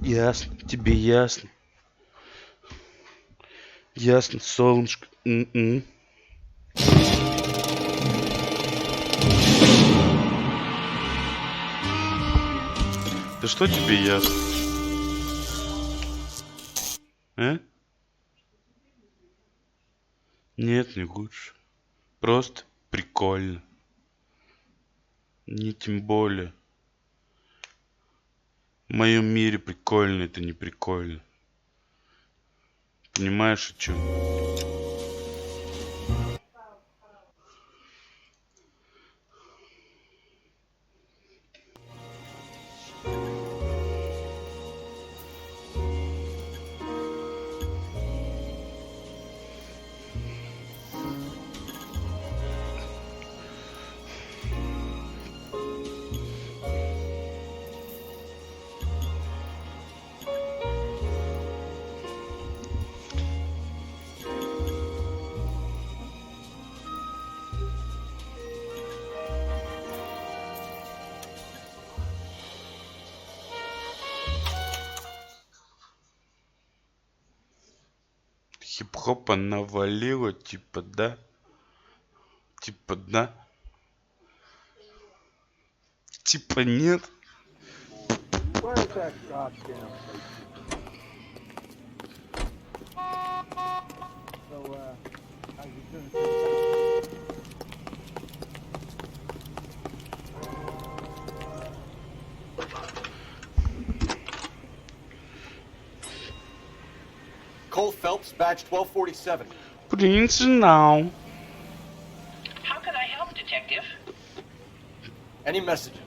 Ясно, тебе ясно. Ясно, солнышко. Да что тебе ясно? А? Нет, не лучше. Просто прикольно. Не тем более. В моем мире прикольно, это не прикольно. Понимаешь, о чем? Хип-хопа навалило, типа да? Типа да? Типа нет? Cole Phelps, badge 1247. Принц now. How can I help, Detective? Any messages?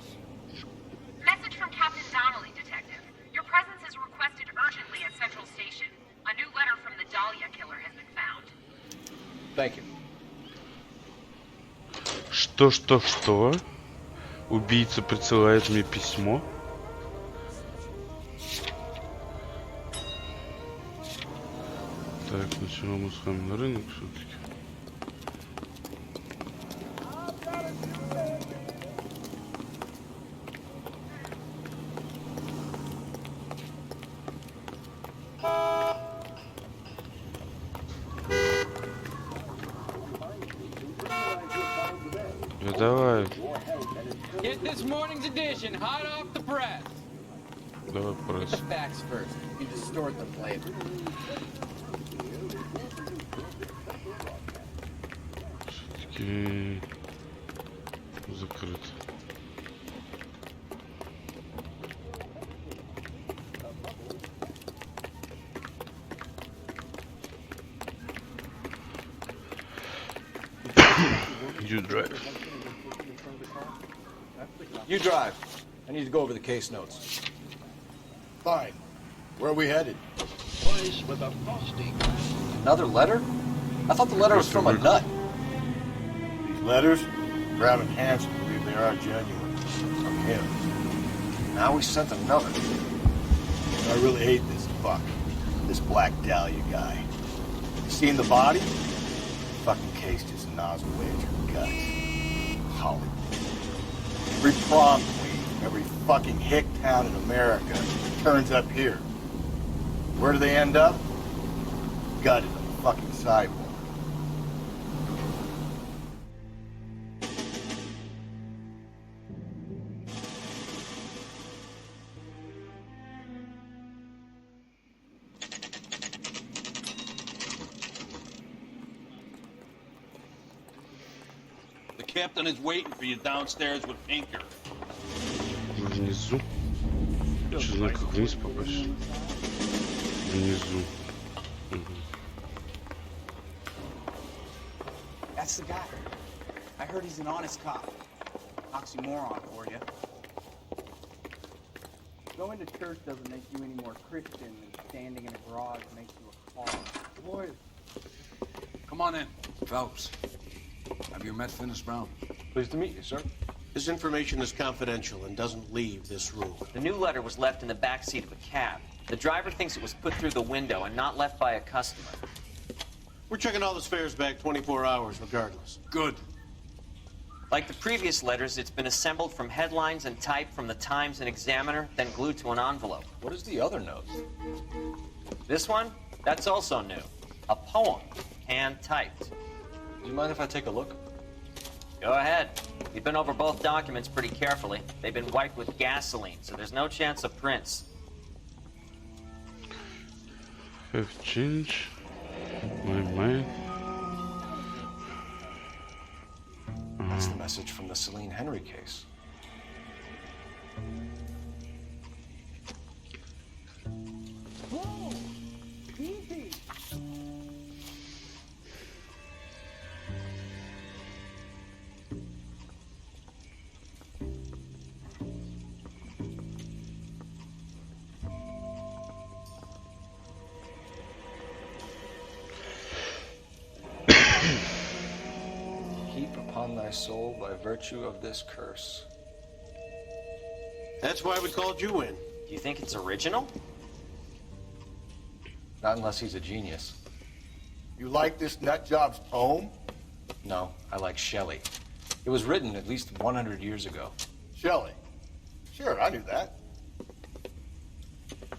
Message from Captain Donnelly, Detective. Your presence is requested urgently at Central Station. A new letter from the Dahlia killer has been found. Thank you. Что? Убийца присылает мне письмо? Так, сначала мы сходим на рынок все-таки. Ну давай. Get this morning's edition hot off the press. Давай пресс. The facts first. You distort them later. Все-таки закрыт. You drive. You drive. I need to go over the case notes. Fine. Where are we headed? Place with a frosty. Another letter? I thought the letter was from a nut. These letters? Brown and Hanson believe they are genuine. From him. Now we sent another. I really hate this fuck. This Black Dahlia guy. You seen the body? Fucking case just nozzled away at your guts. Hollywood. Every prom queen from every fucking hick town in America turns up here. Where do they end up? Gutted on the fucking sidewalk. The captain is waiting for you downstairs with Pinker. Внизу. Что знаю, как вниз попасть? Внизу. That's the guy. I heard he's an honest cop. Oxymoron for you. Going to church doesn't make you any more Christian than standing in a garage makes you a car. Boy, come on in. Phelps, have you met Finis Brown? Pleased to meet you, sir. This information is confidential and doesn't leave this room. The new letter was left in the back seat of a cab. The driver thinks it was put through the window and not left by a customer. We're checking all the fares back 24 hours regardless. Good. Like the previous letters, it's been assembled from headlines and typed from the Times and Examiner, then glued to an envelope. What is the other note? This one? That's also new. A poem, hand-typed. Do you mind if I take a look? Go ahead. We've been over both documents pretty carefully. They've been wiped with gasoline, so there's no chance of prints. Have changed my mind. That's the message from the Celine Henry case. Whoa! Easy! Heap upon thy soul by virtue of this curse. That's why we called you in. Do you think it's original? Not unless he's a genius. You like this nutjob's poem? No, I like Shelley. It was written at least 100 years ago. Shelley. Sure, I knew that.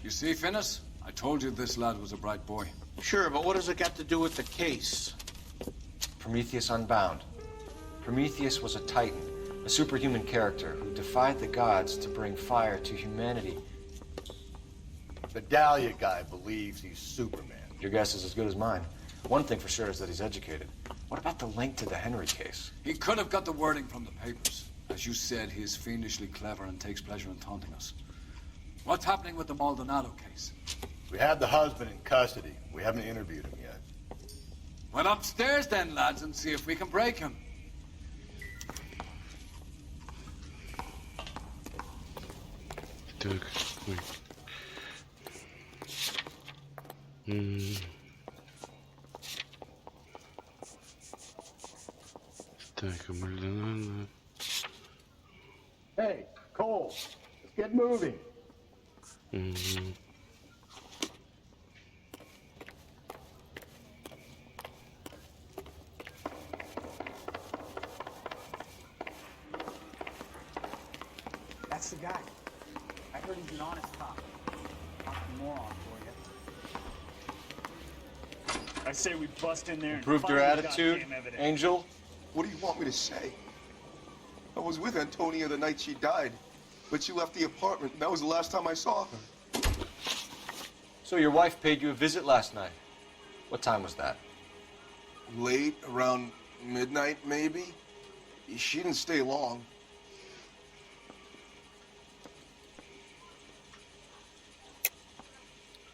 You see, Finnis? I told you this lad was a bright boy. Sure, but what has it got to do with the case? Prometheus Unbound. Prometheus was a titan, a superhuman character who defied the gods to bring fire to humanity. The Dahlia guy believes he's Superman. Your guess is as good as mine. One thing for sure is that he's educated. What about the link to the Henry case? He could have got the wording from the papers. As you said, he is fiendishly clever and takes pleasure in taunting us. What's happening with the Maldonado case? We have the husband in custody. We haven't interviewed him yet. Well, upstairs then, lads, and see if we can break him. Так, ой. Так, Мальдонадо. Hey, Cole, let's get moving. That's the guy. I heard he's an honest cop. Oxymoron for you. I say we bust in there and Improved your find the attitude, goddamn evidence. Angel? What do you want me to say? I was with Antonia the night she died, but she left the apartment, and that was the last time I saw her. So your wife paid you a visit last night. What time was that? Late, around midnight, maybe? She didn't stay long.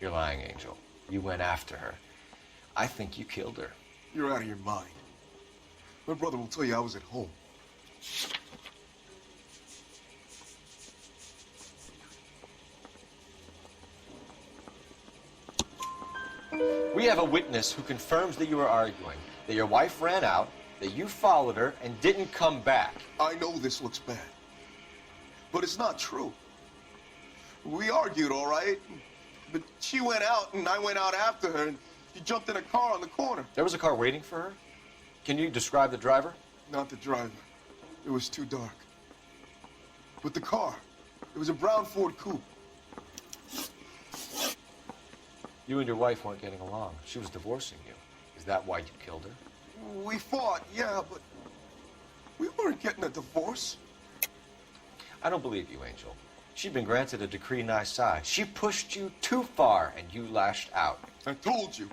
You're lying, Angel. You went after her. I think you killed her. You're out of your mind. My brother will tell you I was at home. We have a witness who confirms that you were arguing, that your wife ran out, that you followed her and didn't come back. I know this looks bad, but it's not true. We argued, all right? But she went out, and I went out after her, and she jumped in a car on the corner. There was a car waiting for her? Can you describe the driver? Not the driver. It was too dark. But the car, it was a brown Ford coupe. You and your wife weren't getting along. She was divorcing you. Is that why you killed her? We fought, yeah, but we weren't getting a divorce. I don't believe you, Angel. She'd been granted a decree nisi. She pushed you too far, and you lashed out. I told you,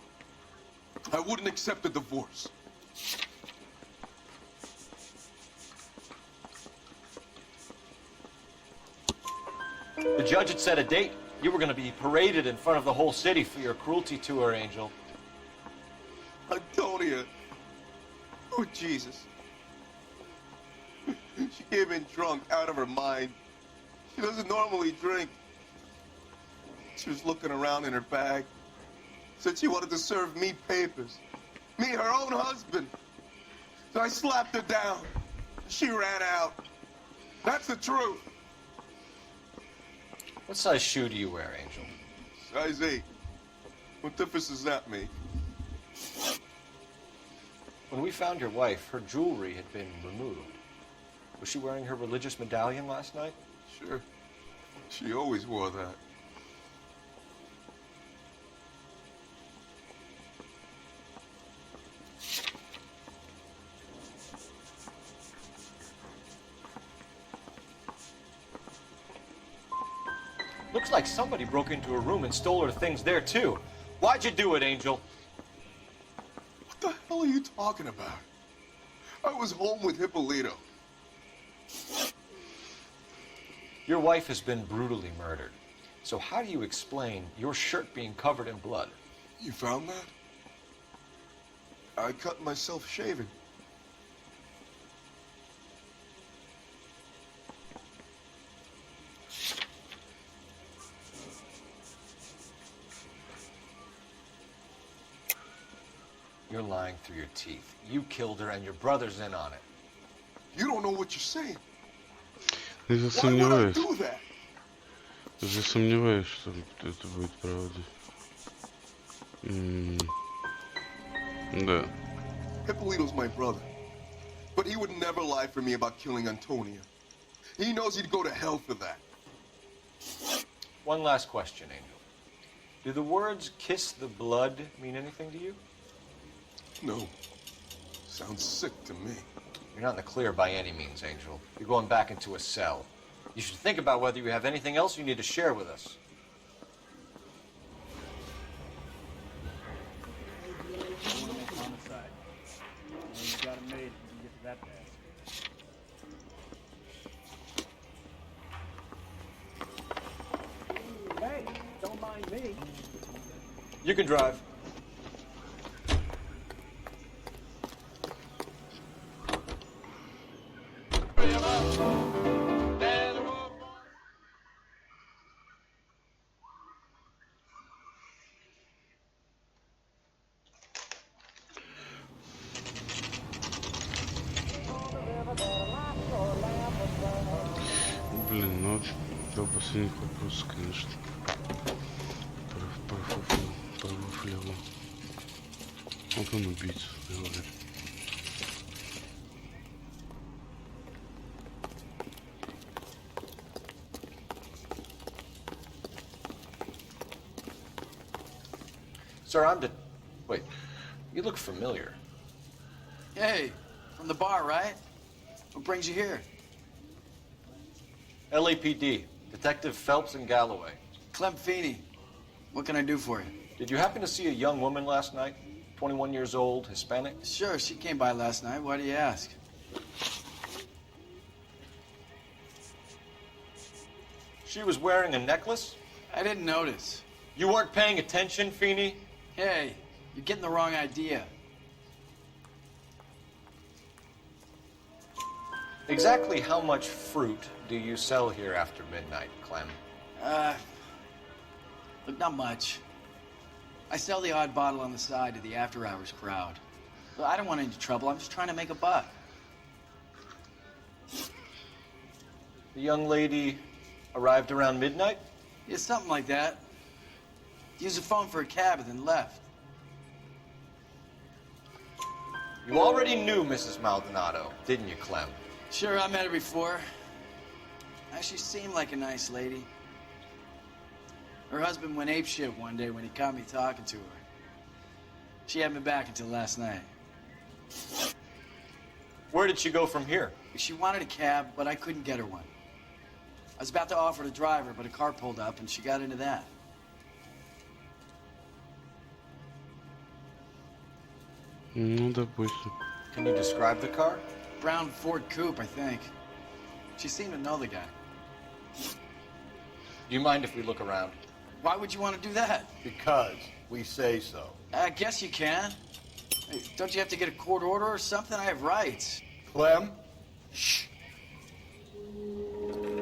I wouldn't accept a divorce. The judge had set a date. You were going to be paraded in front of the whole city for your cruelty to her, Angel. Antonia. Oh, Jesus. She came in drunk, out of her mind. She doesn't normally drink. She was looking around in her bag. Said she wanted to serve me papers. Me, her own husband. So I slapped her down. She ran out. That's the truth. What size shoe do you wear, Angel? Size 8. What difference does that make? When we found your wife, her jewelry had been removed. Was she wearing her religious medallion last night? Sure. She always wore that. Looks like somebody broke into her room and stole her things there, too. Why'd you do it, Angel? What the hell are you talking about? I was home with Hippolito. Your wife has been brutally murdered. So how do you explain your shirt being covered in blood? You found that? I cut myself shaving. You're lying through your teeth. You killed her and your brother's in on it. You don't know what you're saying. Не Why would I засомневаюсь. do that? Засомневаюсь, что это будет правда. Да. Hippolito's my brother. But he would never lie for me about killing Antonia. He knows he'd go to hell for that. One last question, Angel. Do the words kiss the blood mean anything to you? No. Sounds sick to me. You're not in the clear by any means, Angel. You're going back into a cell. You should think about whether you have anything else you need to share with us. Homicide. You got him made. You can get to that fast. Hey, don't mind me. You can drive. Блин, ну до последних вопросов, конечно. Профлевал. Вот он убийца, говорит. Sir, Wait, you look familiar. Hey, from the bar, right? What brings you here? LAPD, Detective Phelps and Galloway. Clem Feeney. What can I do for you? Did you happen to see a young woman last night? 21 years old, Hispanic? Sure, she came by last night. Why do you ask? She was wearing a necklace? I didn't notice. You weren't paying attention, Feeney? Hey, you're getting the wrong idea. Exactly how much fruit do you sell here after midnight, Clem? Look, not much. I sell the odd bottle on the side to the after-hours crowd. Well, I don't want any trouble. I'm just trying to make a buck. The young lady arrived around midnight? Yeah, something like that. Used the phone for a cab and then left. You already knew Mrs. Maldonado, didn't you, Clem? Sure, I met her before. She seemed like a nice lady. Her husband went apeshit one day when he caught me talking to her. She had me back until last night. Where did she go from here? She wanted a cab, but I couldn't get her one. I was about to offer to drive her, but a car pulled up and she got into that. Ну, допустим. Can you describe the car? Brown Ford Coupe, I think. She seemed to know the guy. Do you mind if we look around? Why would you want to do that? Because we say so. I guess you can. Hey, don't you have to get a court order or something? I have rights. Clem? Shh.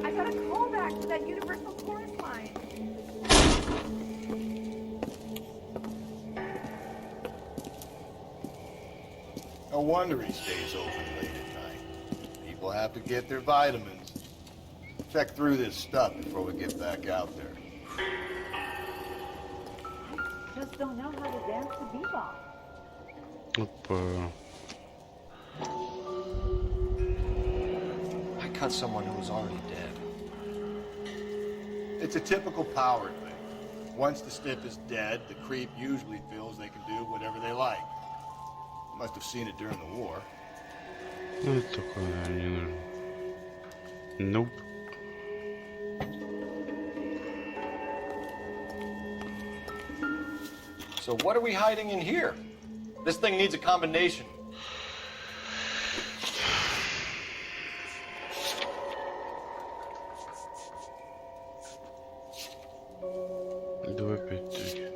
I got a call back to that Universal Chorus line. No wonder he stays open late at night. People have to get their vitamins. Check through this stuff before we get back out there. Just don't know how to dance the bebop. Опа. cut someone who was already dead? It's a typical power thing. Once the stiff is dead, the creep usually feels they can do whatever they like. Must have seen it during the war. Это такое, не нужно. Nope. So what are we hiding in here? This thing needs a combination. Давай опять-таки.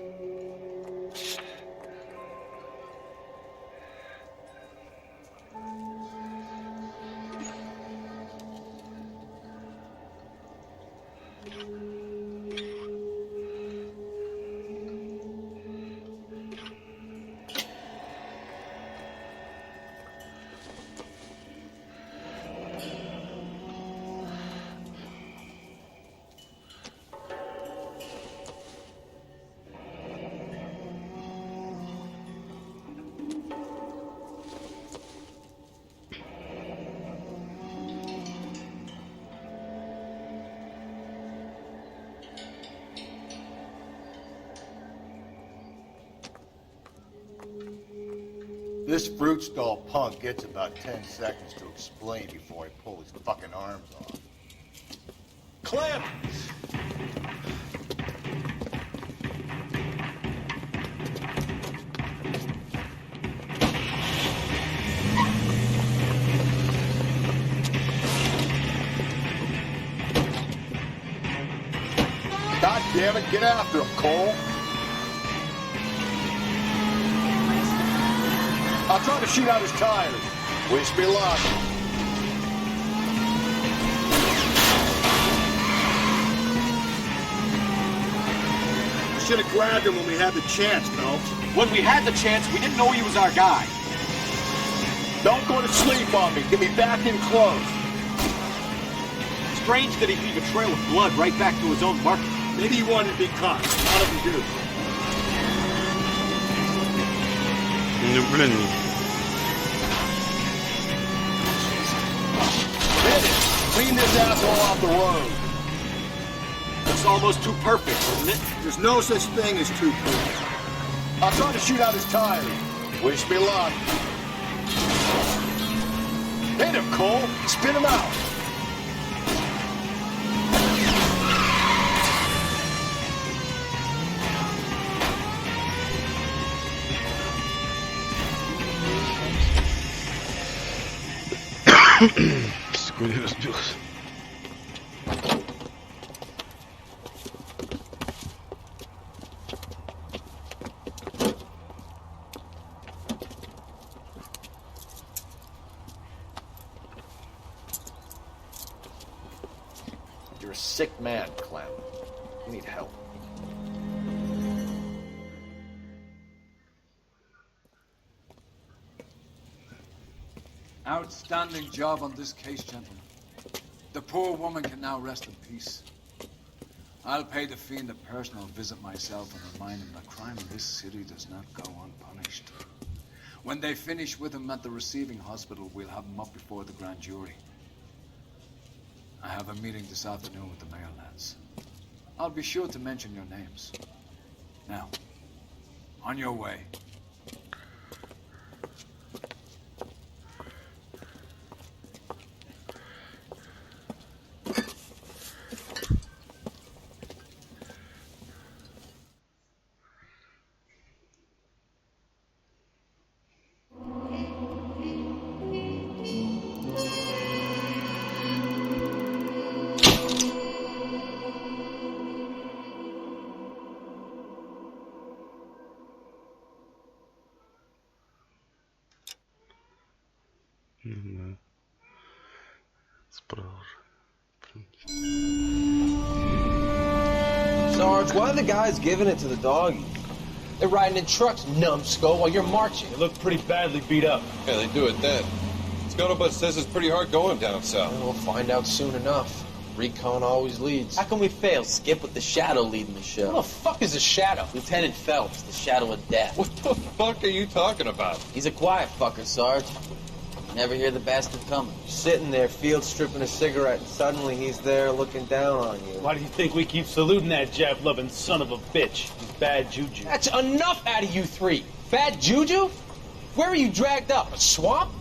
This fruit stall punk gets about 10 seconds to explain before I pull his fucking arms off. Clem! God damn it, get after him, Cole. I'll try to shoot out his tires. Wish me luck. We should have grabbed him when we had the chance, Phelps. When we had the chance, we didn't know he was our guy. Don't go to sleep on me. Get me back in close. Strange that he'd leave a trail of blood right back to his own market. Maybe he wanted to be caught. A lot of them do. Ну блин. Hit it! Clean this asshole off the road. It's almost too perfect, isn't it? There's no such thing as too perfect. I'll try to shoot out his tires. Wish me luck. Hit him, Cole. Spin him out. Секунду разбился. You're a sick man, Clem. You need help. Outstanding job on this case, gentlemen. The poor woman can now rest in peace. I'll pay the fiend a personal visit myself and remind him that crime in this city does not go unpunished. When they finish with him at the receiving hospital, we'll have him up before the grand jury. I have a meeting this afternoon with the mayor, lads. I'll be sure to mention your names. Now, on your way. Да. Справа же. Sarge, why are the guys giving it to the doggies? They're riding in trucks, numbskull, while you're marching. They look pretty badly beat up. Yeah, they do it then. Scuttlebutt says it's pretty hard going down south. We'll find out soon enough. Recon always leads. How can we fail, Skip, with the Shadow leading the show? Who the fuck is the Shadow? Lieutenant Phelps, the Shadow of Death. What the fuck are you talking about? He's a quiet fucker, Sarge. Never hear the bastard coming. Sitting there, field stripping a cigarette, and suddenly he's there looking down on you. Why do you think we keep saluting that Jap-loving son of a bitch? He's bad juju. That's enough out of you three. Bad juju? Where are you dragged up? A swamp?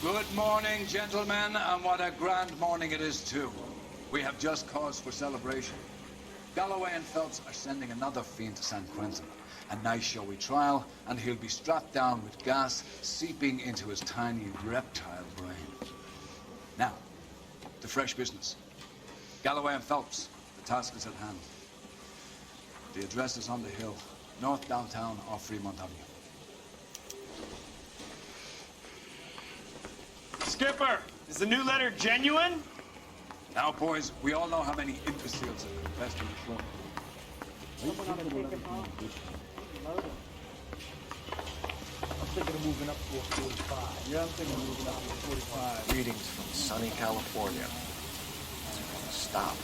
Good morning, gentlemen, and what a grand morning it is, too. We have just cause for celebration. Galloway and Phelps are sending another fiend to San Quentin. A nice showy trial, and he'll be strapped down with gas seeping into his tiny reptile brain. Now, to fresh business. Galloway and Phelps, the task is at hand. The address is on the hill, north downtown off Fremont Avenue. Skipper, is the new letter genuine? Now, boys, we all know how many imbeciles have confessed in the floor. I'm thinking of moving up to a 45. Yeah, I'm thinking of moving up to a 45. Greetings from sunny California. Stop.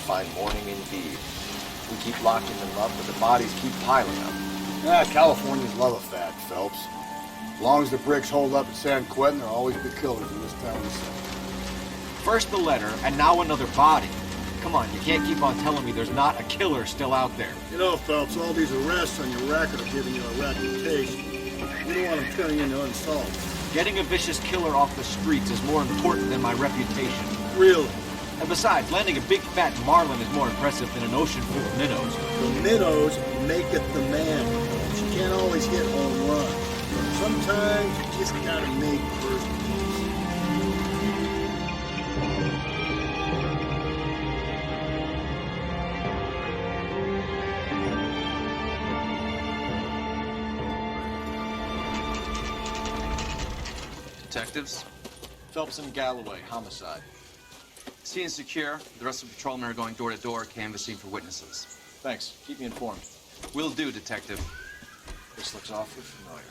Fine morning indeed. We keep locking them up, but the bodies keep piling up. Yeah, Californians love a fad, Phelps. As long as the bricks hold up at San Quentin, there'll always be killers in this town. First the letter, and now another body. Come on, you can't keep on telling me there's not a killer still out there. You know, Phelps, all these arrests on your record are giving you a reputation. You don't want them turning into unsolved. Getting a vicious killer off the streets is more important than my reputation. Really? And besides, landing a big fat marlin is more impressive than an ocean full of minnows. The minnows make it the man. You can't always hit home run. Sometimes you just gotta make first Detectives? Phelps and Galloway, homicide. Scene is secure. The rest of the patrolmen are going door to door, canvassing for witnesses. Thanks. Keep me informed. Will do, Detective. This looks awfully familiar.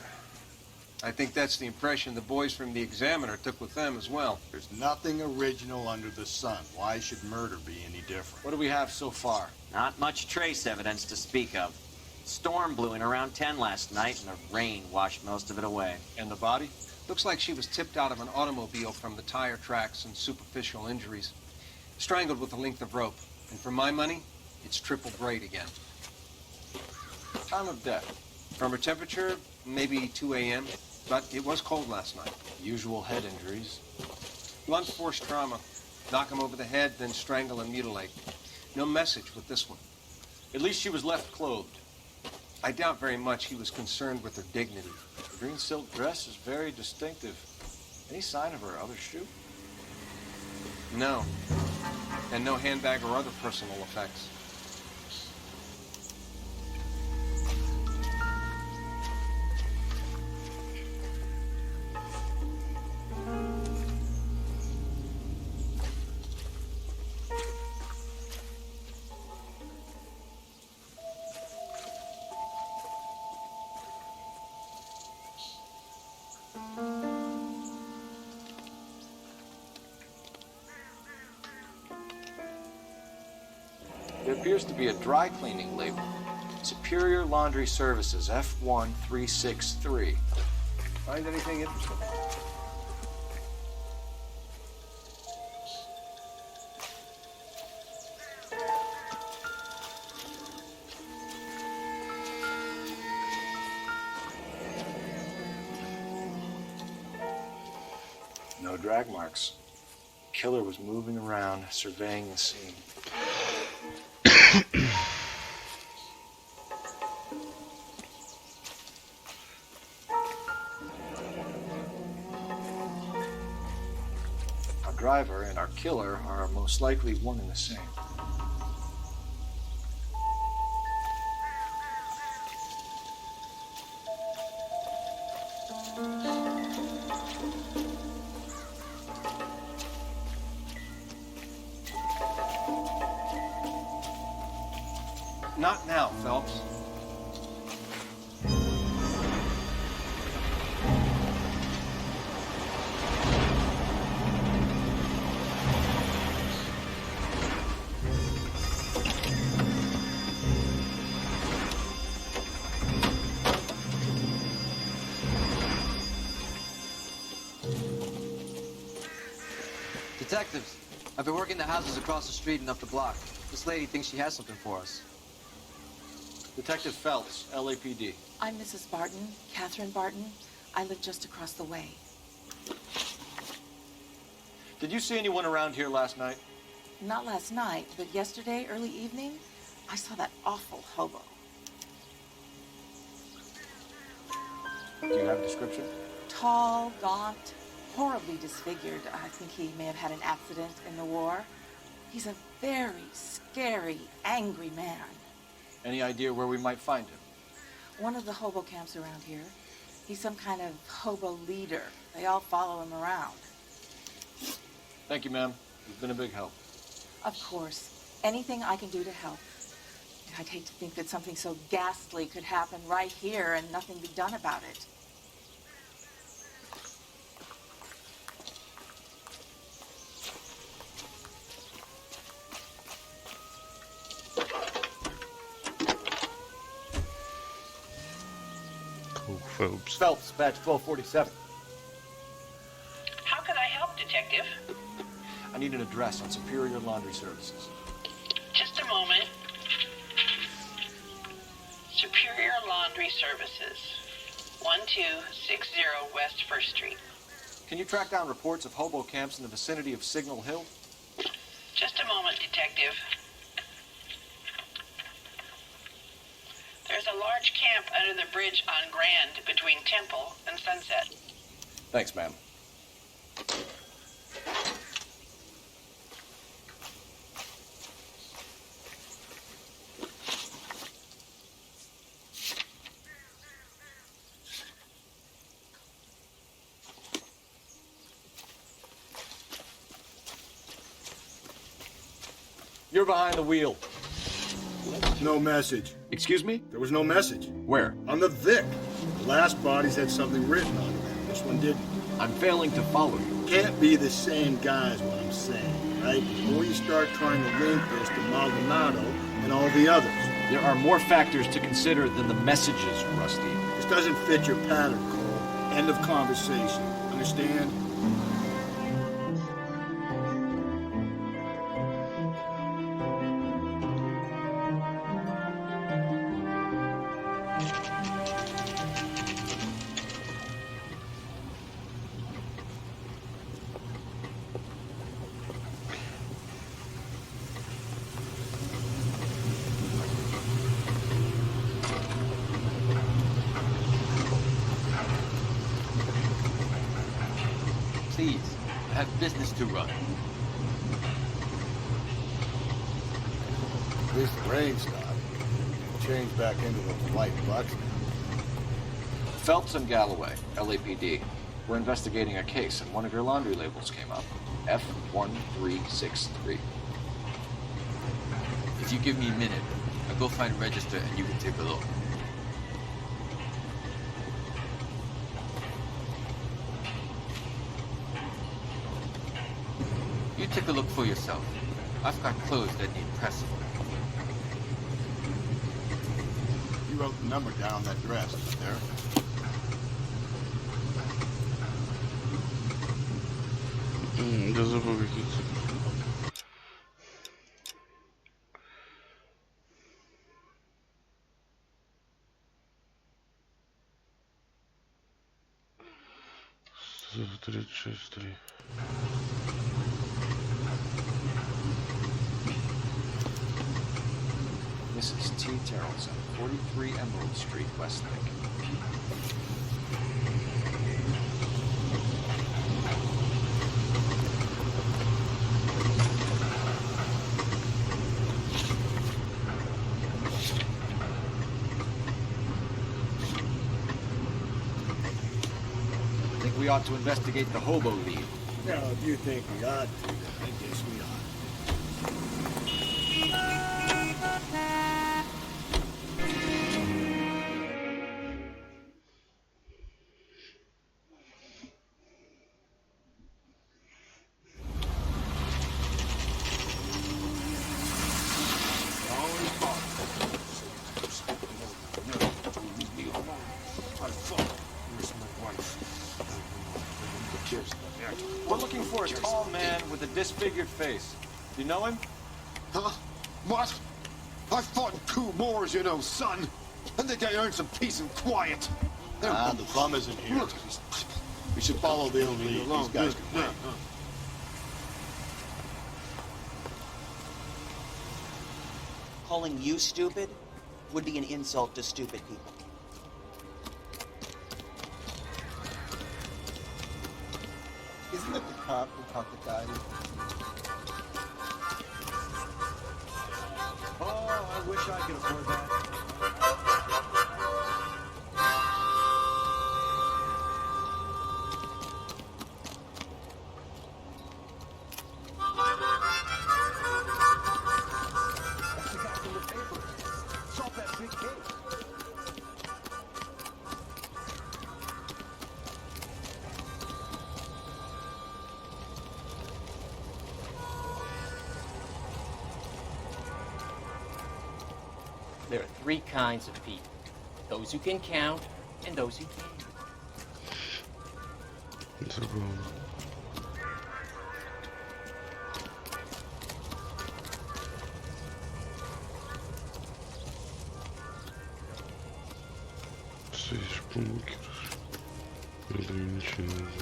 I think that's the impression the boys from the Examiner took with them as well. There's nothing original under the sun. Why should murder be any different? What do we have so far? Not much trace evidence to speak of. Storm blew in around 10 last night, and the rain washed most of it away. And the body? Looks like she was tipped out of an automobile from the tire tracks and superficial injuries. Strangled with a length of rope. And for my money, it's triple braid again. Time of death? From her temperature, maybe 2 a.m., but it was cold last night. Usual head injuries. Blunt force trauma. Knock him over the head, then strangle and mutilate. No message with this one. At least she was left clothed. I doubt very much he was concerned with her dignity. The green silk dress is very distinctive. Any sign of her other shoe? No. And no handbag or other personal effects. There appears to be a dry cleaning label. Superior Laundry Services, F1363. Find anything interesting? No drag marks. killer was moving around, surveying the scene. Our driver and our killer are most likely one and the same. Not now, Phelps. Detectives, I've been working the houses across the street and up the block. This lady thinks she has something for us. Detective Phelps, LAPD. I'm Mrs. Barton, Catherine Barton. I live just across the way. Did you see anyone around here last night? Not last night, but yesterday, early evening, I saw that awful hobo. Do you have a description? Tall, gaunt, horribly disfigured. I think he may have had an accident in the war. He's a very scary, angry man. Any idea where we might find him? One of the hobo camps around here. He's some kind of hobo leader. They all follow him around. Thank you, ma'am. You've been a big help. Of course. Anything I can do to help. I'd hate to think that something so ghastly could happen right here and nothing be done about it. Phelps. Phelps, badge 1247. How can I help, Detective? I need an address on Superior Laundry Services. Just a moment. Superior Laundry Services, 1260 West 1st Street. Can you track down reports of hobo camps in the vicinity of Signal Hill? Just a moment, Detective. There's a large camp under the bridge on Grand between Temple and Sunset. Thanks, ma'am. You're behind the wheel. No message. Excuse me? There was no message. Where? On the Vic. The last bodies had something written on them. This one didn't. I'm failing to follow you. Can't be the same guy is what I'm saying, right? Before you start trying to link this to Maldonado and all the others. There are more factors to consider than the messages, Rusty. This doesn't fit your pattern, Cole. End of conversation. Understand? Please, I have business to run. At least the rain stopped. Change back into those light bucks now. Phelps and Galloway, LAPD. We're investigating a case, and one of your laundry labels came up. F1363. If you give me a minute, I'll go find a register and you can take a look. You take a look for yourself. I've got clothes that need pressing. You wrote the number down on that dress, is there? Даже выглядит. Тридцать шесть, 3. Mrs. T. Terrelson, 43 Emerald Street, Westlake. I think we ought to investigate the hobo lead. Now, if you think we ought to, then I guess we ought. We're looking for a tall man with a disfigured face. You know him? Huh? What? I fought in two wars, you know, son. I think I earned some peace and quiet. Ah, the bum isn't here. We should follow the lead. These guys can wait. Calling you stupid would be an insult to stupid people. Isn't it the cop who caught the guy? Oh, I wish I could afford that. That's the guy from the paper. Solve that big case. There are three kinds of people. Those who can count and those who can't. Seis bunkers. Eliminations.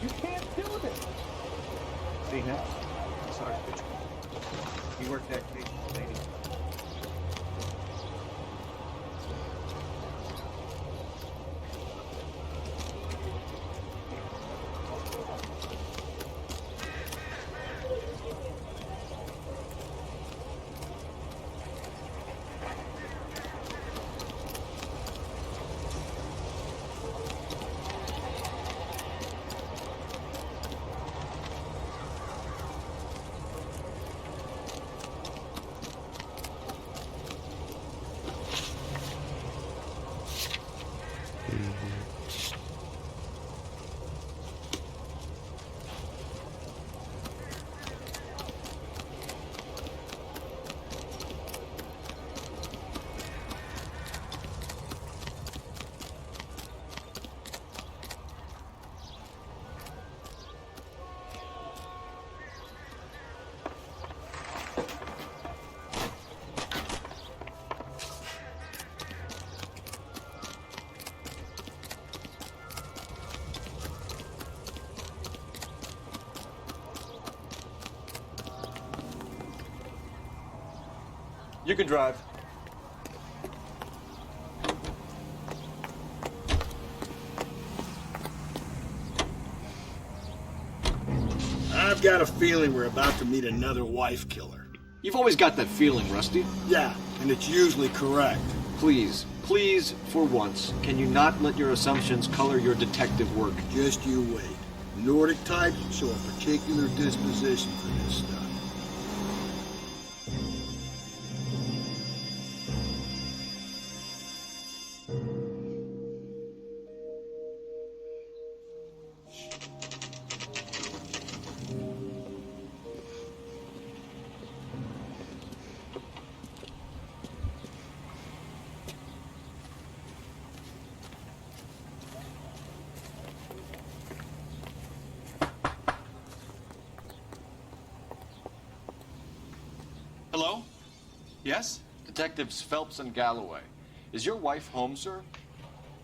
You can't do this. See now? Sorry, bitch. You worked that case, lady. You can drive. I've got a feeling we're about to meet another wife killer. You've always got that feeling, Rusty. Yeah, and it's usually correct. Please, please, for once, can you not let your assumptions color your detective work? Just you wait. Nordic types show a particular disposition for this stuff. Yes? Detectives Phelps and Galloway. Is your wife home, sir?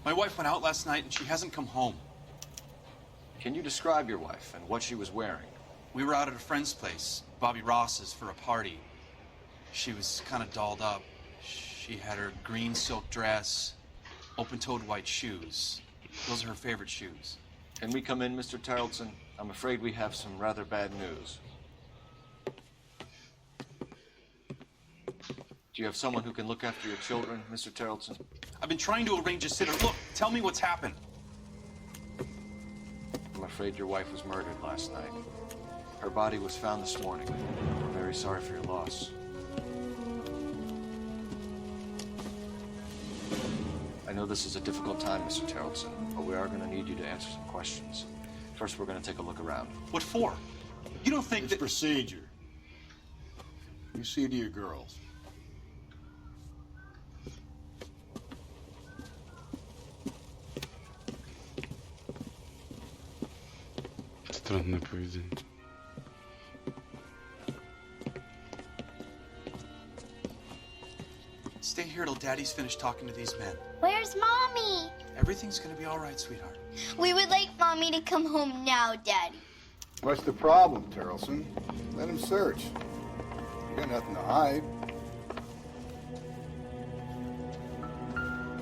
My wife went out last night and she hasn't come home. Can you describe your wife and what she was wearing? We were out at a friend's place, Bobby Ross's, for a party. She was kind of dolled up. She had her green silk dress, open-toed white shoes. Those are her favorite shoes. Can we come in, Mr. Tarleton? I'm afraid we have some rather bad news. Do you have someone who can look after your children, Mr. Tarleton? I've been trying to arrange a sitter. Look, tell me what's happened. I'm afraid your wife was murdered last night. Her body was found this morning. We're very sorry for your loss. I know this is a difficult time, Mr. Tarleton, but we are going to need you to answer some questions. First, we're going to take a look around. What for? You don't think It's procedure. You see to your girls. Странное поведение. Stay here till Daddy's finished talking to these men. Where's Mommy? Everything's gonna be all right, sweetheart. We would like Mommy to come home now, Daddy. What's the problem, Tarleton? Let him search. You got nothing to hide.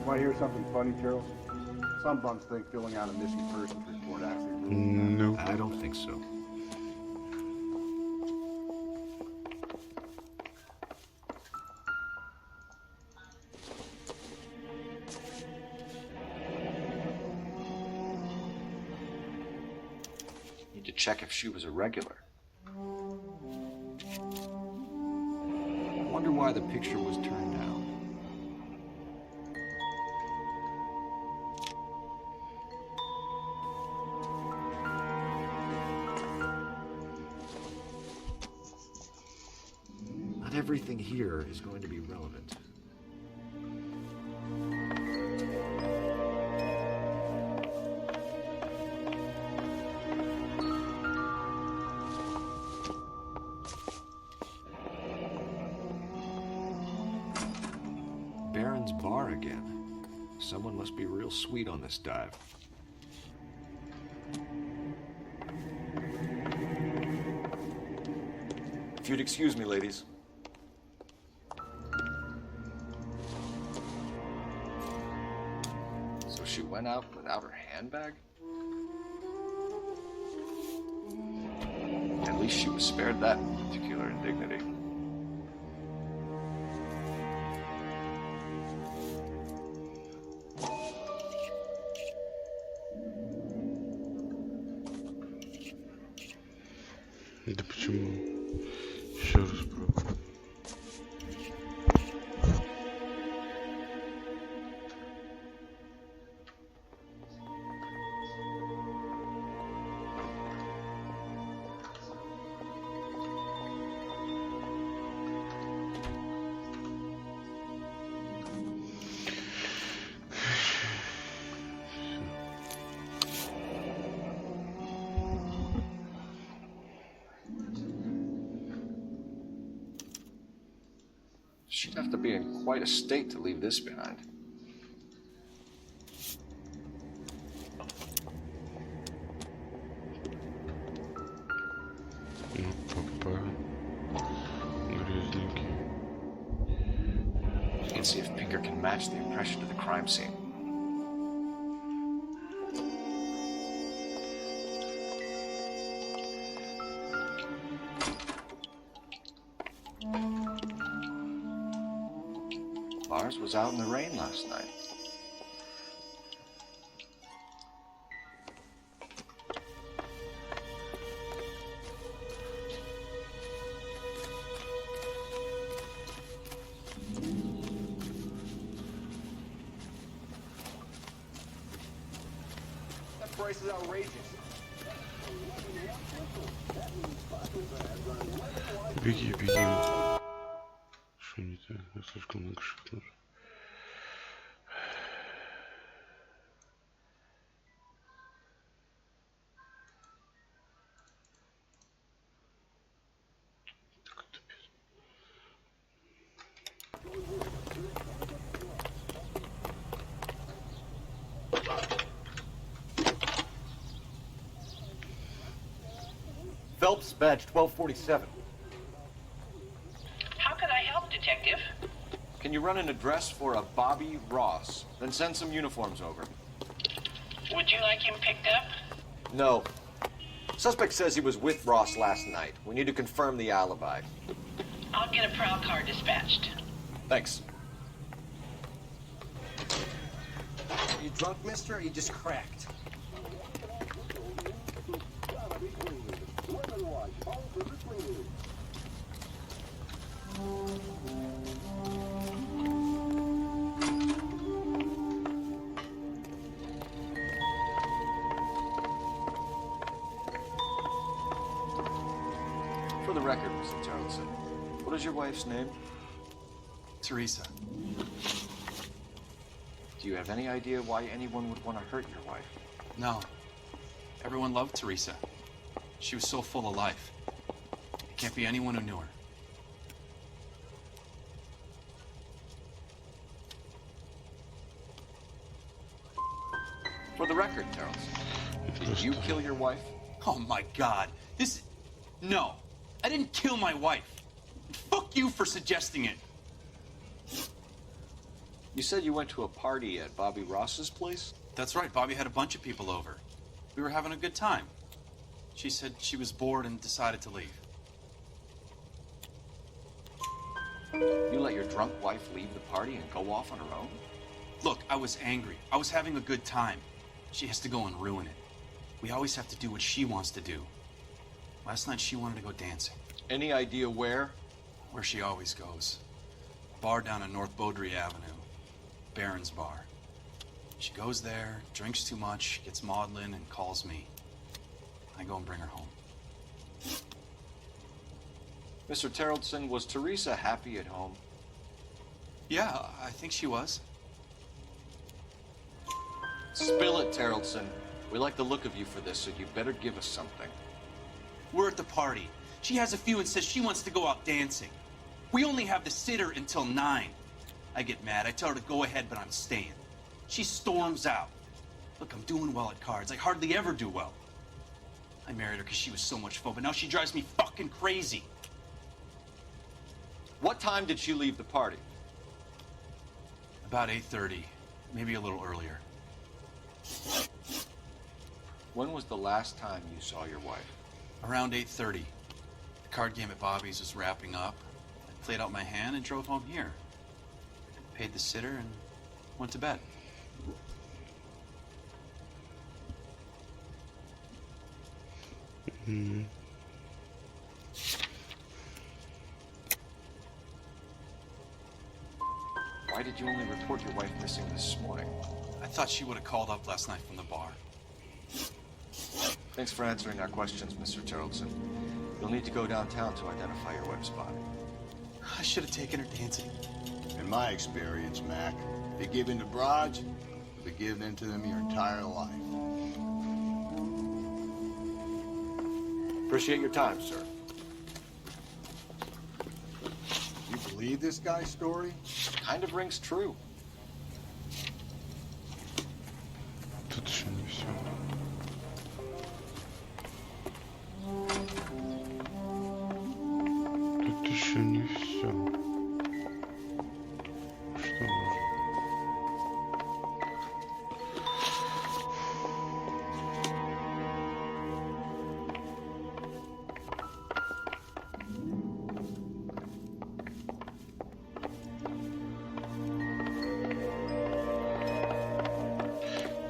Want to hear something funny, Charles? Some bums think filling out a missing persons report actually rules them. No. I don't think so. Need to check if she was a regular. I wonder why the picture was turned down. Not everything here is going to be relevant. Baron's bar again. Someone must be real sweet on this dive. If you'd excuse me, ladies. So she went out without her handbag? At least she was spared that particular indignity. Да почему? Еще раз пробую. She'd have to be in quite a state to leave this behind. You can see if Pinker can match the impression to the crime scene. Lars was out in the rain last night. That price is outrageous. Беги, беги. Что не так? Я слишком много шагнул. Phelps, badge 1247. How could I help, Detective? Can you run an address for a Bobby Ross? Then send some uniforms over. Would you like him picked up? No. Suspect says he was with Ross last night. We need to confirm the alibi. I'll get a prowl car dispatched. Thanks. You drunk, mister, or you just cracked? For the record, Mr. Tarleton, what is your wife's name? Teresa. Do you have any idea why anyone would want to hurt your wife? No. Everyone loved Teresa. She was so full of life. It can't be anyone who knew her. For the record, Tarleton, did you kill your wife? Oh my God. No. I didn't kill my wife. Fuck you for suggesting it. You said you went to a party at Bobby Ross's place? That's right. Bobby had a bunch of people over. We were having a good time. She said she was bored and decided to leave. You let your drunk wife leave the party and go off on her own? Look, I was angry. I was having a good time. She has to go and ruin it. We always have to do what she wants to do. Last night she wanted to go dancing. Any idea where? Where she always goes. A bar down on North Beaudry Avenue. Baron's Bar. She goes there, drinks too much, gets maudlin, and calls me. I go and bring her home. Mr. Tarleton, was Teresa happy at home? Yeah, I think she was. Spill it, Tarleton. We like the look of you for this, so you better give us something. We're at the party. She has a few and says she wants to go out dancing. We only have the sitter until 9. I get mad. I tell her to go ahead, but I'm staying. She storms out. Look, I'm doing well at cards. I hardly ever do well. I married her because she was so much fun, but now she drives me fucking crazy. What time did she leave the party? About 8:30, maybe a little earlier. When was the last time you saw your wife? Around 8:30. The card game at Bobby's was wrapping up. I played out my hand and drove home here. Paid the sitter and went to bed. Hmm. Why did you only report your wife missing this morning? I thought she would have called up last night from the bar. Thanks for answering our questions, Mr. Tarleton. You'll need to go downtown to identify your wife's body. I should have taken her dancing. In my experience, Mac, if you give in to broads, you'll be giving in to them your entire life. Appreciate your time, sir. You believe this guy's story? Kind of rings true. Тут еще не все. Тут еще не все. Что можно?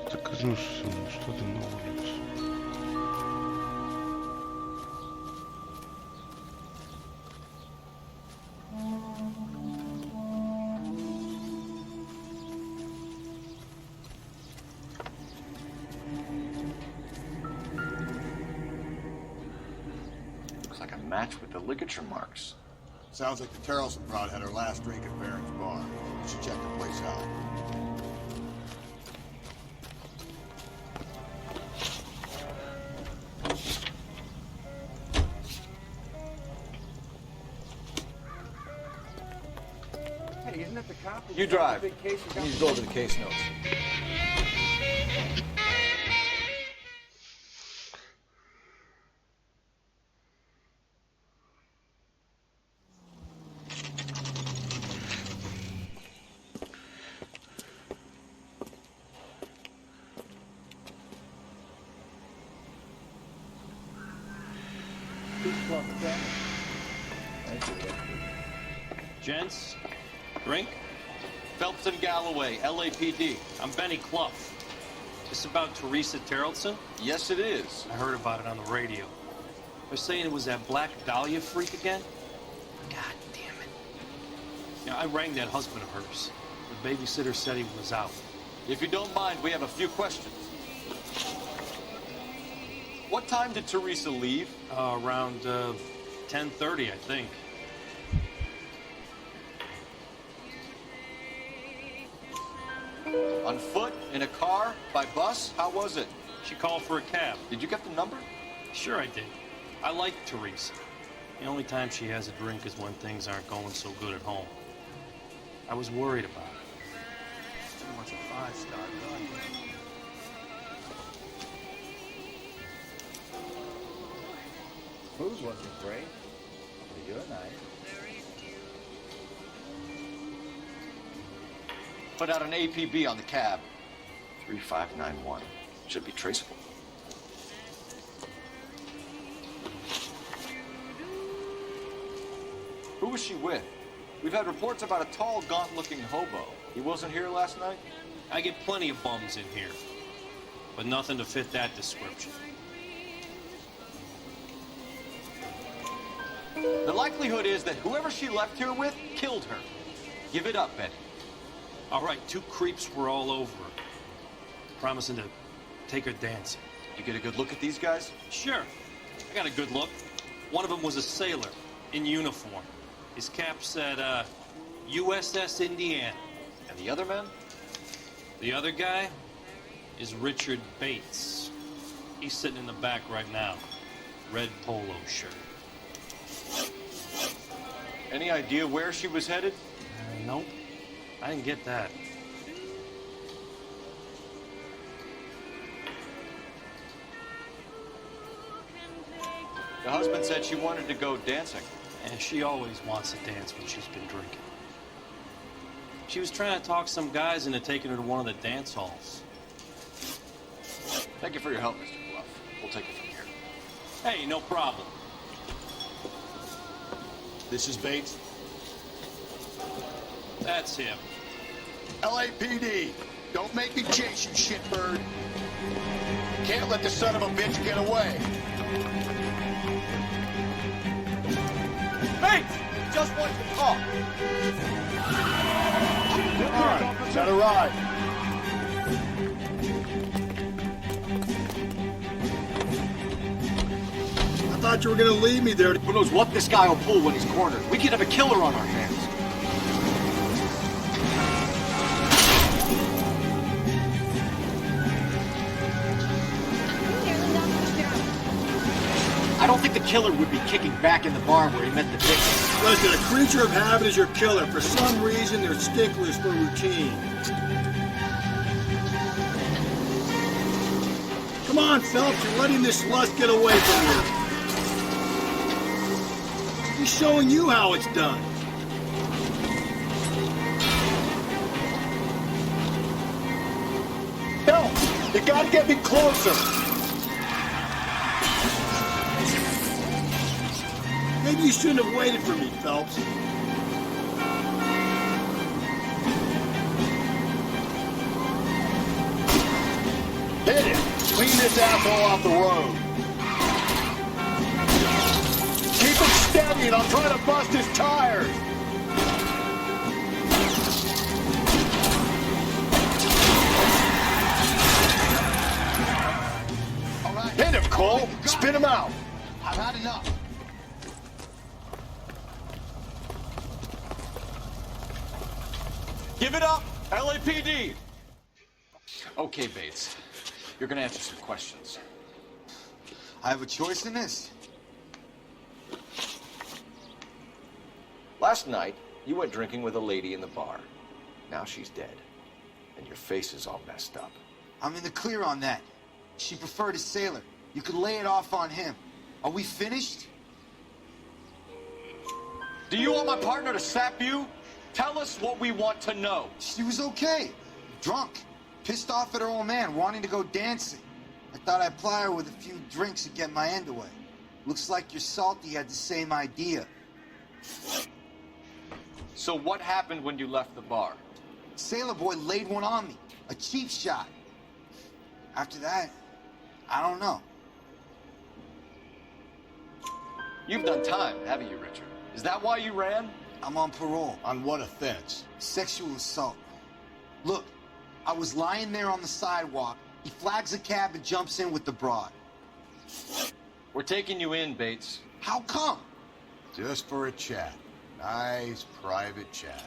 Так изношусь, что-то на улице. Looks like a match with the ligature marks. Sounds like the Tarleton broad had her last drink at Baron's Bar. We should check the place out. Hey, isn't that the cop? You drive. Big case you You got need to go over the case notes. on the camera. Thank you. Gents, drink? Phelps and Galloway, LAPD. I'm Benny Clough. This about Teresa Terrellson? Yes, it is. I heard about it on the radio. They're saying it was that Black Dahlia freak again? God damn it. Yeah, I rang that husband of hers. The babysitter said he was out. If you don't mind, we have a few questions. What time did Teresa leave? Around 10:30, I think. On foot? In a car? By bus? How was it? She called for a cab. Did you get the number? Sure I did. I like Teresa. The only time she has a drink is when things aren't going so good at home. I was worried about her. Pretty much a 5-star gun. Food wasn't great, but you're nice. Put out an APB on the cab. 3591. Should be traceable. Who was she with? We've had reports about a tall, gaunt-looking hobo. He wasn't here last night? I get plenty of bums in here, but nothing to fit that description. The likelihood is that whoever she left here with killed her. Give it up, Betty. All right, 2 creeps were all over her, promising to take her dancing. You get a good look at these guys? Sure. I got a good look. One of them was a sailor in uniform. His cap said, USS Indiana. And the other man? The other guy is Richard Bates. He's sitting in the back right now. Red polo shirt. Any idea where she was headed? Nope. I didn't get that. The husband said she wanted to go dancing. And she always wants to dance when she's been drinking. She was trying to talk some guys into taking her to one of the dance halls. Thank you for your help, Mr. Bluff. We'll take it from here. Hey, no problem. This is Bates. That's him. LAPD, don't make me chase you, shitbird. Can't let the son of a bitch get away. Bates! Just want to talk. All right, is that a ride? I thought you were gonna leave me there. Who knows what this guy will pull when he's cornered? We could have a killer on our hands. I don't think the killer would be kicking back in the bar where he met the victim. Listen, a creature of habit is your killer. For some reason, they're sticklers for routine. Come on, Phelps, you're letting this lust get away from you. He's showing you how it's done. Phelps, you gotta get me closer. Maybe you shouldn't have waited for me, Phelps. Hit it! Clean this asshole off the road. Keep him steady and I'll try to bust his tires. All right. Hit him, Cole. Spin him out. I've had enough. Give it up, LAPD! Okay, Bates. You're gonna answer some questions. I have a choice in this. Last night, you went drinking with a lady in the bar. Now she's dead. And your face is all messed up. I'm in the clear on that. She preferred a sailor. You could lay it off on him. Are we finished? Do you want my partner to sap you? Tell us what we want to know. She was okay. Drunk. Pissed off at her old man, wanting to go dancing. I thought I'd ply her with a few drinks and get my end away. Looks like your Salty had the same idea. So what happened when you left the bar? Sailor Boy laid one on me. A cheap shot. After that, I don't know. You've done time, haven't you, Richard? Is that why you ran? I'm on parole. On what offense? Sexual assault. Look, I was lying there on the sidewalk. He flags a cab and jumps in with the broad. We're taking you in, Bates. How come? Just for a chat. Nice private chat.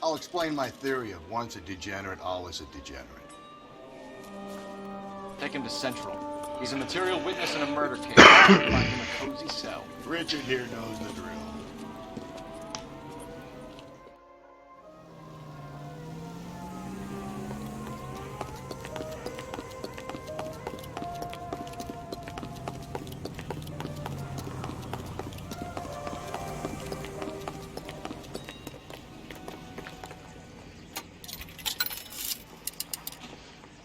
I'll explain my theory of once a degenerate, always a degenerate. Take him to Central. He's a material witness in a murder case. Find him a cozy cell. Richard here knows the drill.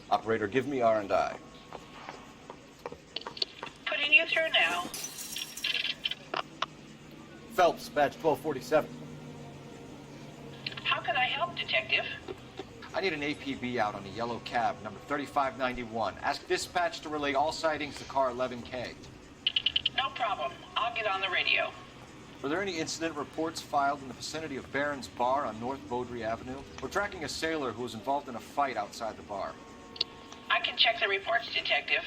Operator, give me R&I. Putting you through now. Phelps, badge 1247. How can I help, Detective? I need an APB out on a yellow cab, number 3591. Ask dispatch to relay all sightings to car 11K. No problem. I'll get on the radio. Were there any incident reports filed in the vicinity of Barron's Bar on North Beaudry Avenue? We're tracking a sailor who was involved in a fight outside the bar. I can check the reports, Detective.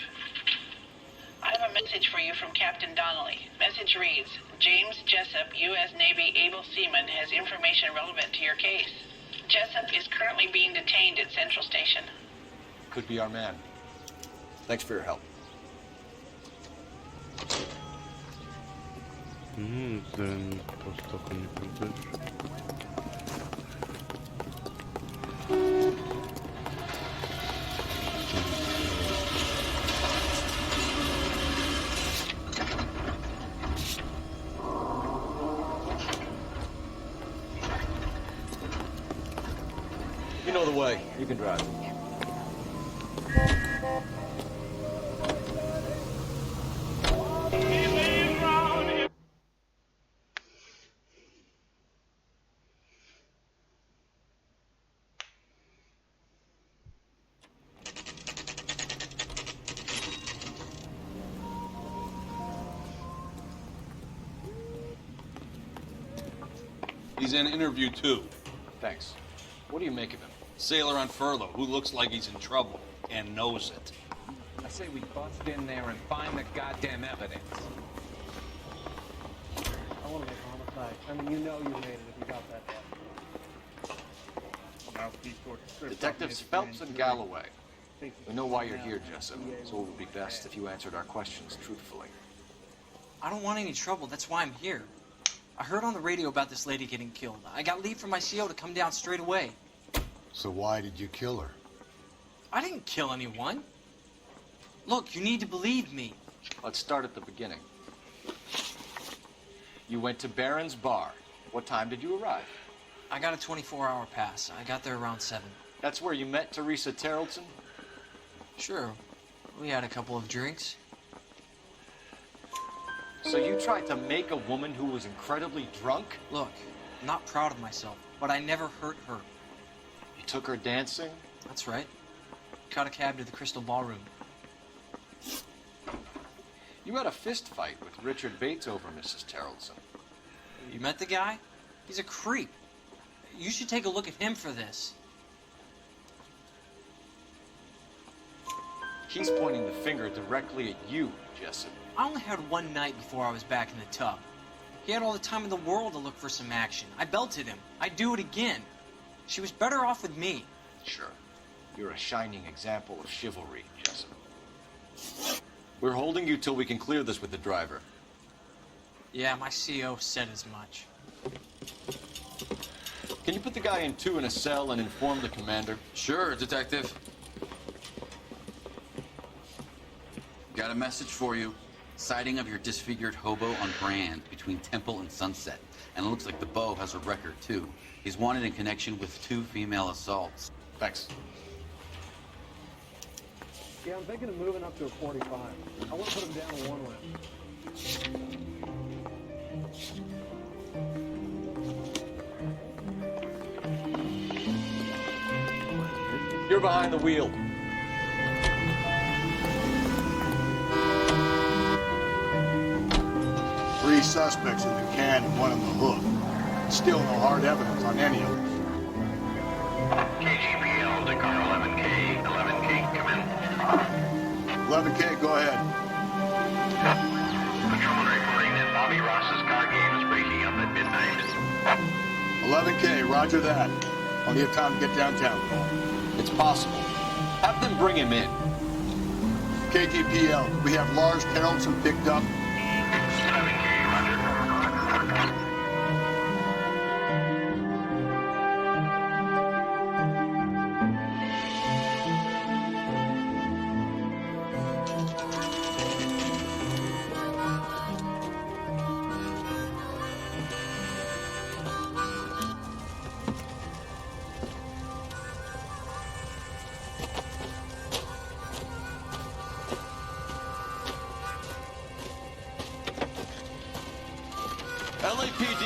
I have a message for you from Captain Donnelly. Message reads, James Jessup, U.S. Navy able seaman, has information relevant to your case. Jessup is currently being detained at Central Station. Could be our man. Thanks for your help. Ten postawiony też. You know the way. You can drive. He's in interview 2. Thanks. What do you make of him? Sailor on furlough who looks like he's in trouble and knows it. I say we bust in there and find the goddamn evidence. I want to make a homicide. I mean, you know you made it if you got that bad. Mouthpiece towards the strip. Detectives Phelps and Galloway. We know why you're here, Jessup, so it would be best if you answered our questions truthfully. I don't want any trouble. That's why I'm here. I heard on the radio about this lady getting killed. I got leave from my CO to come down straight away. So why did you kill her? I didn't kill anyone. Look, you need to believe me. Let's start at the beginning. You went to Barron's Bar. What time did you arrive? I got a 24-hour pass. I got there around 7. That's where you met Teresa Terrellson? Sure. We had a couple of drinks. So you tried to make a woman who was incredibly drunk? Look, I'm not proud of myself, but I never hurt her. You took her dancing? That's right. Caught a cab to the Crystal Ballroom. You had a fist fight with Richard Bates over Mrs. Terrellson. You met the guy? He's a creep. You should take a look at him for this. He's pointing the finger directly at you, Jessup. I only had one night before I was back in the tub. He had all the time in the world to look for some action. I belted him. I'd do it again. She was better off with me. Sure. You're a shining example of chivalry, Jessup. We're holding you till we can clear this with the driver. Yeah, my CO said as much. Can you put the guy in 2 in a cell and inform the commander? Sure, Detective. Got a message for you. Sighting of your disfigured hobo on Grand between Temple and Sunset. And it looks like the Beau has a record, too. He's wanted in connection with 2 female assaults. Thanks. Yeah, I'm thinking of moving up to a 45. I want to put him down a 1 lap. You're behind the wheel. Three suspects in the can and one on the hook. Still no hard evidence on any of them. KGPL to car 11K. 11K, come in. 11K, go ahead. Patrolman reporting that Bobby Ross's car game is breaking up at midnight. 11K, roger that. Plenty of time to get downtown. It's possible. Have them bring him in. KTPL, we have Lars Carlson picked up. 11K, roger. LAPD,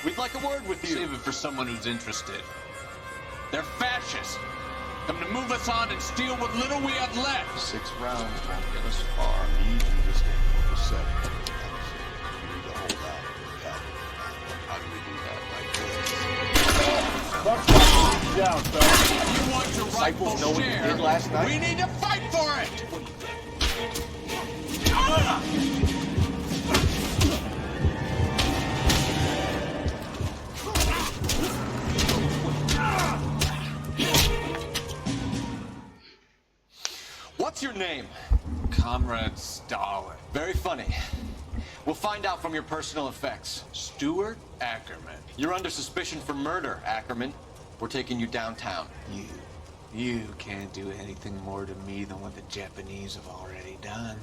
we'd like a word with you. Save it for someone who's interested. They're fascists. Come to move us on and steal what little we have left. 6 rounds won't get us far. Need you to stay focused. You need to hold out. How do we do that? Down, fellas. You want your rightful know what you share? did last night? We need to fight for it! What's your name? Comrade Stalin. Very funny. We'll find out from your personal effects. Stuart Ackerman. You're under suspicion for murder, Ackerman. We're taking you downtown. You can't do anything more to me than what the Japanese have already done.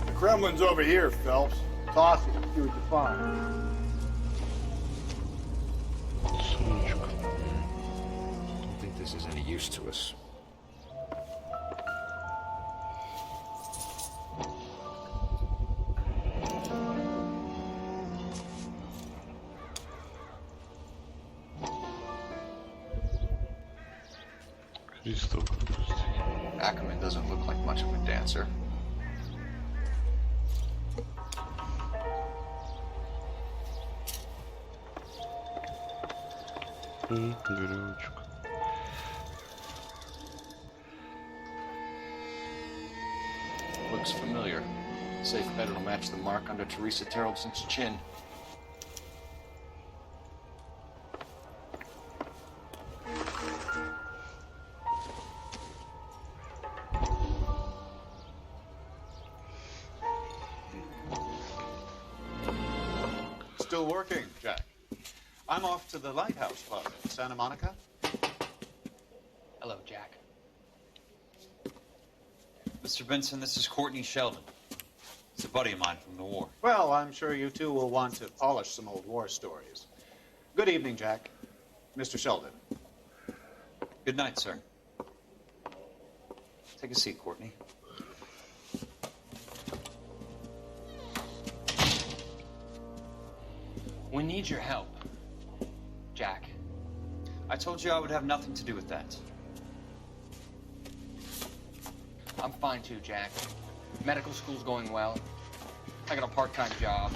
The Kremlin's over here, Phelps. Toss it. See what you find. Don't think this is any use to us. Ackerman doesn't look like much of a dancer. Веревочка. Looks familiar. Safe bet it'll match the mark under Teresa Terrelson's chin. Still working, Jack. I'm off to the Lighthouse Club in Santa Monica. Hello, Jack. Mr. Benson, this is Courtney Sheldon. He's a buddy of mine from the war. Well, I'm sure you two will want to polish some old war stories. Good evening, Jack. Mr. Sheldon. Good night, sir. Take a seat, Courtney. We need your help, Jack. I told you I would have nothing to do with that. I'm fine too, Jack. Medical school's going well. I got a part-time job.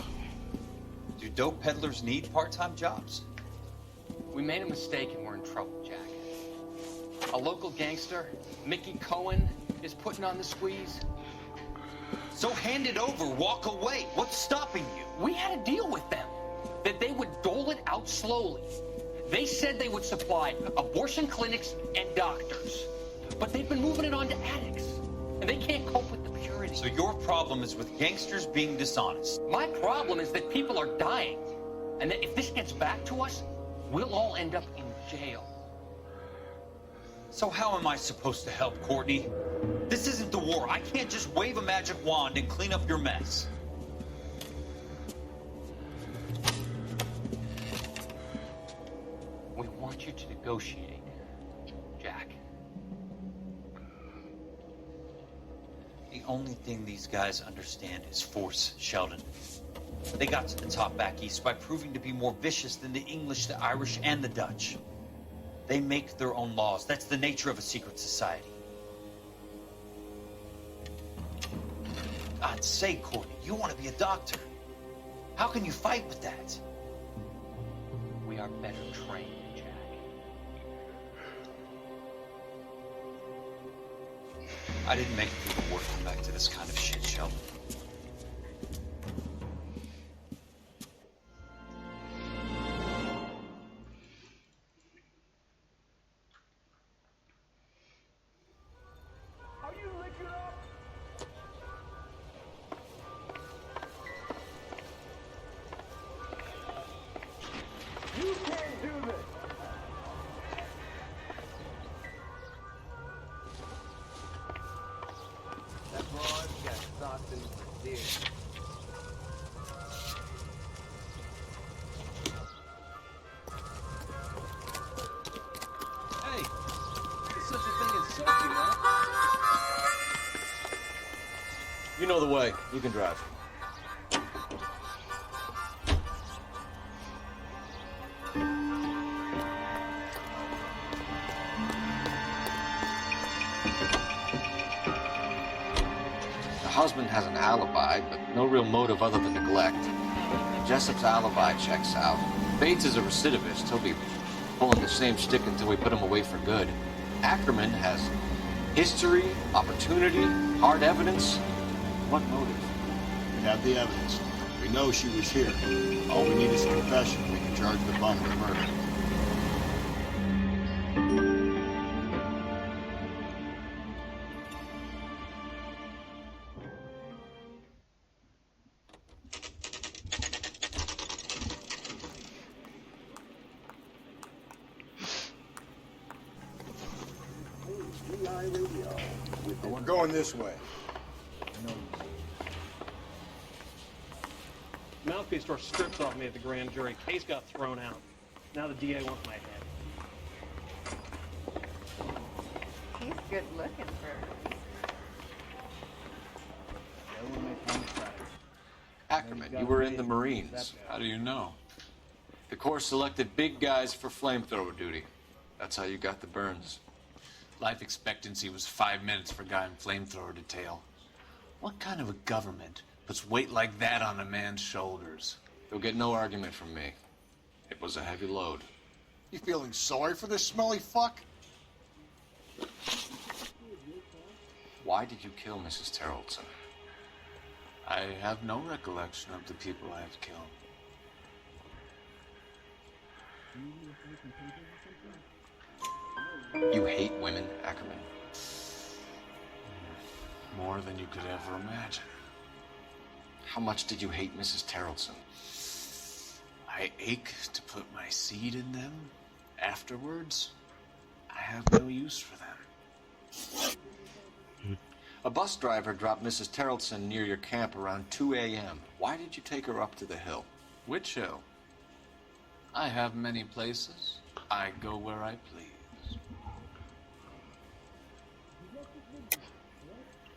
Do dope peddlers need part-time jobs? We made a mistake and we're in trouble, Jack. A local gangster, Mickey Cohen, is putting on the squeeze. So hand it over, walk away. What's stopping you? We had a deal with them that they would dole it out slowly. They said they would supply abortion clinics and doctors, but they've been moving it on to addicts, and they can't cope with the purity. So your problem is with gangsters being dishonest. My problem is that people are dying, and that if this gets back to us, we'll all end up in jail. So how am I supposed to help, Courtney? This isn't the war. I can't just wave a magic wand and clean up your mess. negotiate, Jack. The only thing these guys understand is force, Sheldon. They got to the top back east by proving to be more vicious than the English, the Irish, and the Dutch. They make their own laws. That's the nature of a secret society. God's sake, Courtney, you want to be a doctor. How can you fight with that? We are better trained, Jack. I didn't make it through the war to come back to this kind of shit, Sheldon. You can't do this! That broad got sauce in the deer. Hey, there's such a thing as safety, right? You know the way. You can drive. The husband has an alibi, but no real motive other than neglect. Jessup's alibi checks out. Bates is a recidivist. He'll be pulling the same stick until we put him away for good. Ackerman has history, opportunity, hard evidence. What motive? We have the evidence. We know she was here. All we need is a confession. We can charge the bum with murder. We're going this way. Mouthpiece tore strips off me at the grand jury. Case got thrown out. Now the DA wants my head. He's good looking for Ackerman, you were in the Marines. How do you know? The Corps selected big guys for flamethrower duty. That's how you got the burns. Life expectancy was 5 minutes for a guy in flamethrower detail. What kind of a government puts weight like that on a man's shoulders? You'll get no argument from me. It was a heavy load. You feeling sorry for this smelly fuck? Why did you kill Mrs. Terrellson? I have no recollection of the people I have killed. You hate women, Ackerman? More than you could ever imagine. How much did you hate Mrs. Terrellson? I ache to put my seed in them. Afterwards, I have no use for them. A bus driver dropped Mrs. Terrellson near your camp around 2 a.m. Why did you take her up to the hill? Which hill? I have many places. I go where I please.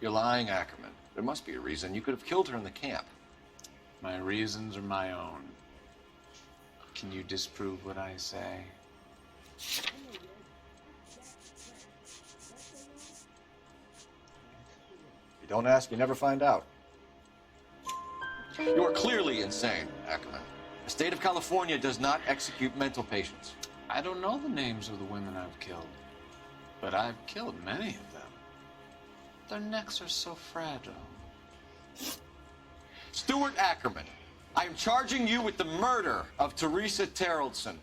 You're lying, Ackerman. There must be a reason. You could have killed her in the camp. My reasons are my own. Can you disprove what I say? You don't ask, you never find out. You are clearly insane, Ackerman. The state of California does not execute mental patients. I don't know the names of the women I've killed, but I've killed many of them. Their necks are so fragile. Stuart Ackerman, I am charging you with the murder of Teresa Terrellson.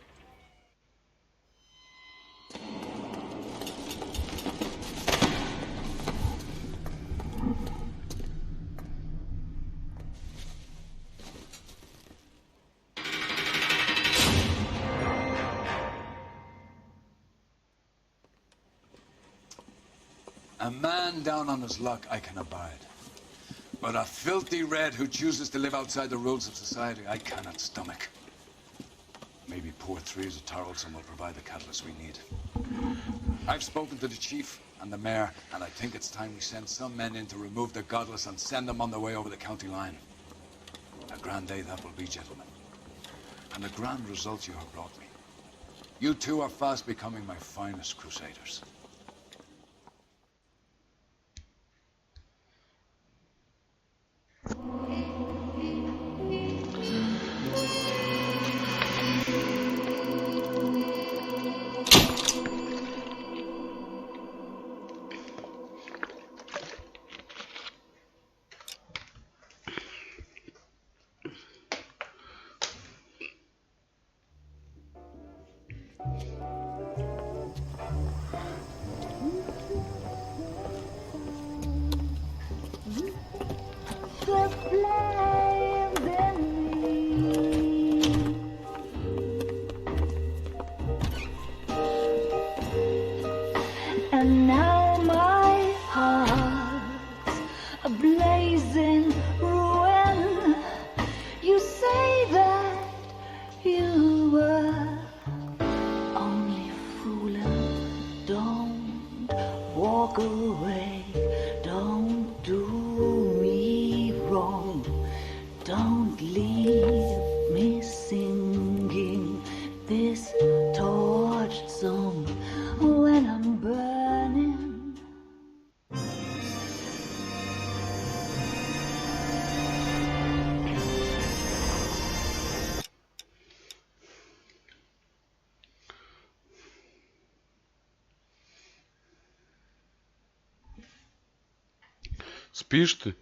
A man down on his luck I can abide. But a filthy red who chooses to live outside the rules of society I cannot stomach. Maybe pour 3 as a Tarleton will provide the catalyst we need. I've spoken to the chief and the mayor, and I think it's time we send some men in to remove the godless and send them on their way over the county line. A grand day that will be, gentlemen. And a grand result you have brought me. You two are fast becoming my finest crusaders. And now my heart's a blazing ruin. You say that you were only fooling. Don't walk away. Don't do me wrong. Don't leave me singing this torched song when I'm burning. Спишь ты?